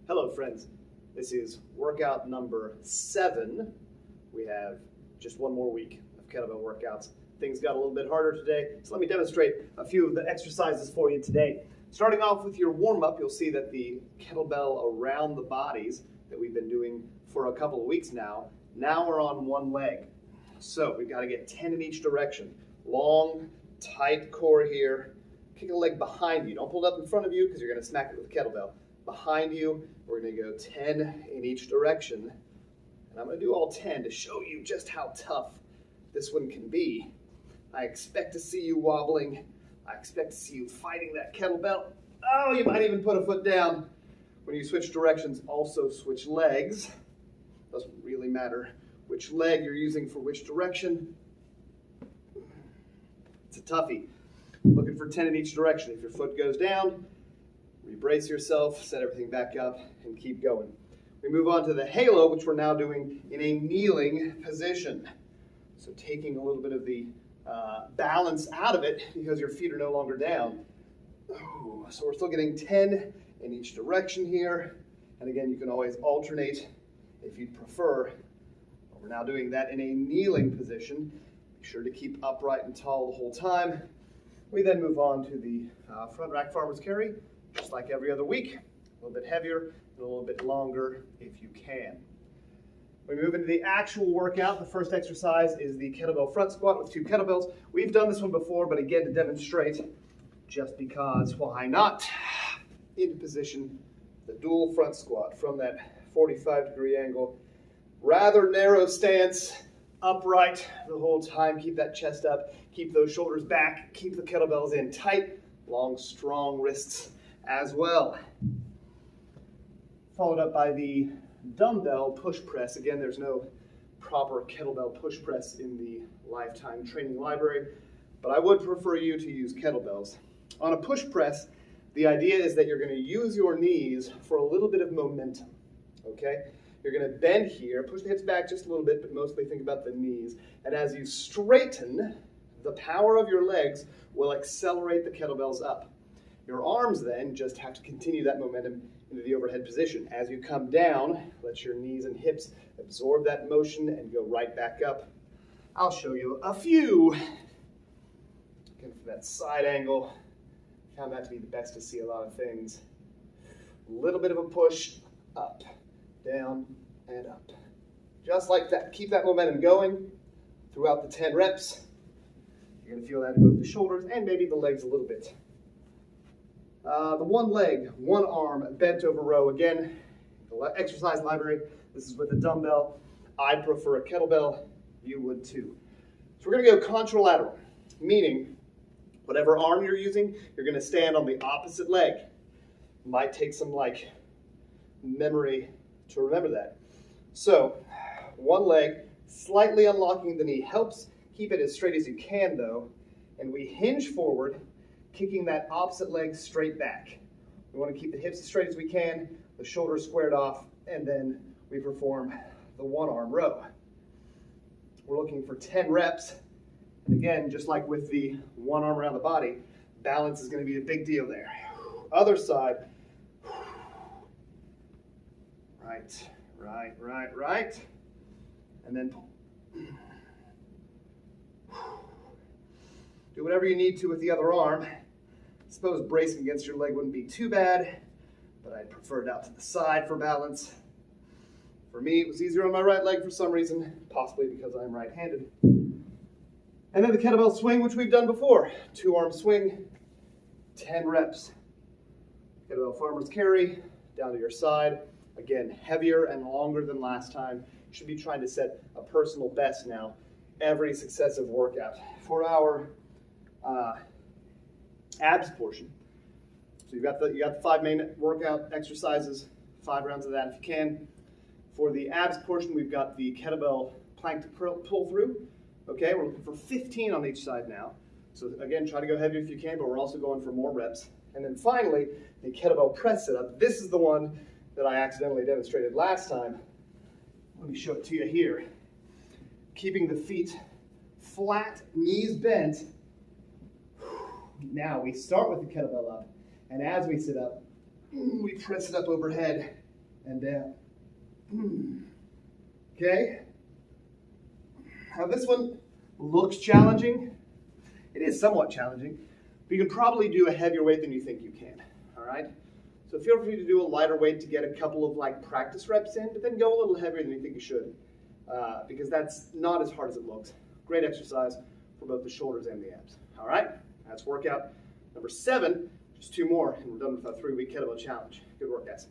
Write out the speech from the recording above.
Hello friends, this is workout number 7. We have just one more week of kettlebell workouts. Things got a little bit harder today, so let me demonstrate a few of the exercises for you today. Starting off with your warm-up, you'll see that the kettlebell around the bodies that we've been doing for a couple of weeks now we're on one leg. So we've got to get 10 in each direction. Long, tight core here. Kick a leg behind you. Don't pull it up in front of you because you're going to smack it with the kettlebell. Behind you, we're going to go 10 in each direction. And I'm going to do all 10 to show you just how tough this one can be. I expect to see you wobbling. I expect to see you fighting that kettlebell. Oh, you might even put a foot down. When you switch directions, also switch legs. Doesn't really matter which leg you're using for which direction. It's a toughie. Looking for 10 in each direction. If your foot goes down, rebrace yourself, set everything back up, and keep going. We move on to the halo, which we're now doing in a kneeling position. So taking a little bit of the balance out of it because your feet are no longer down. Oh, so we're still getting 10 in each direction here. And again, you can always alternate if you'd prefer. But we're now doing that in a kneeling position. Be sure to keep upright and tall the whole time. We then move on to the front rack farmer's carry. Just like every other week, a little bit heavier and a little bit longer if you can. We move into the actual workout. The first exercise is the kettlebell front squat with 2 kettlebells. We've done this one before, but again, to demonstrate, just because, why not? Into position, the dual front squat from that 45-degree angle. Rather narrow stance, upright the whole time. Keep that chest up, keep those shoulders back, keep the kettlebells in tight, long, strong wrists as well. Followed up by the dumbbell push press. Again, there's no proper kettlebell push press in the Lifetime Training Library, but I would prefer you to use kettlebells. On a push press, the idea is that you're going to use your knees for a little bit of momentum, okay? You're going to bend here, push the hips back just a little bit, but mostly think about the knees. And as you straighten, the power of your legs will accelerate the kettlebells up. Your arms then just have to continue that momentum into the overhead position. As you come down, let your knees and hips absorb that motion and go right back up. I'll show you a few. Again, from that side angle, found that to be the best to see a lot of things. A little bit of a push, up, down, and up. Just like that. Keep that momentum going throughout the 10 reps. You're going to feel that in both the shoulders and maybe the legs a little bit. The one leg, one arm, bent over row. Again, the exercise library. This is with a dumbbell. I prefer a kettlebell. You would too. So we're going to go contralateral, meaning whatever arm you're using, you're going to stand on the opposite leg. Might take some memory to remember that. So one leg, slightly unlocking the knee helps. Keep it as straight as you can though. And we hinge forward, kicking that opposite leg straight back. We want to keep the hips as straight as we can, the shoulders squared off, and then we perform the one arm row. We're looking for 10 reps. And again, just like with the one arm around the body, balance is going to be a big deal there. Other side. Right. And then pull. Do whatever you need to with the other arm. I suppose bracing against your leg wouldn't be too bad, but I'd prefer it out to the side for balance. For me, it was easier on my right leg for some reason, possibly because I'm right-handed. And then the kettlebell swing, which we've done before. 2-arm swing, 10 reps. Kettlebell farmer's carry, down to your side. Again, heavier and longer than last time. You should be trying to set a personal best now every successive workout. For our abs portion. So you got the 5 main workout exercises, 5 rounds of that if you can. For the abs portion, we've got the kettlebell plank to pull through. Okay, we're looking for 15 on each side now. So again, try to go heavier if you can, but we're also going for more reps. And then finally, the kettlebell press setup. This is the one that I accidentally demonstrated last time. Let me show it to you here. Keeping the feet flat, knees bent. Now we start with the kettlebell up, and as we sit up, we press it up overhead and down. Okay? Now this one looks challenging. It is somewhat challenging, but you can probably do a heavier weight than you think you can, all right? So feel free to do a lighter weight to get a couple of practice reps in, but then go a little heavier than you think you should, because that's not as hard as it looks. Great exercise for both the shoulders and the abs, all right? That's workout number 7, just 2 more, and we're done with our 3-week kettlebell challenge. Good work, guys.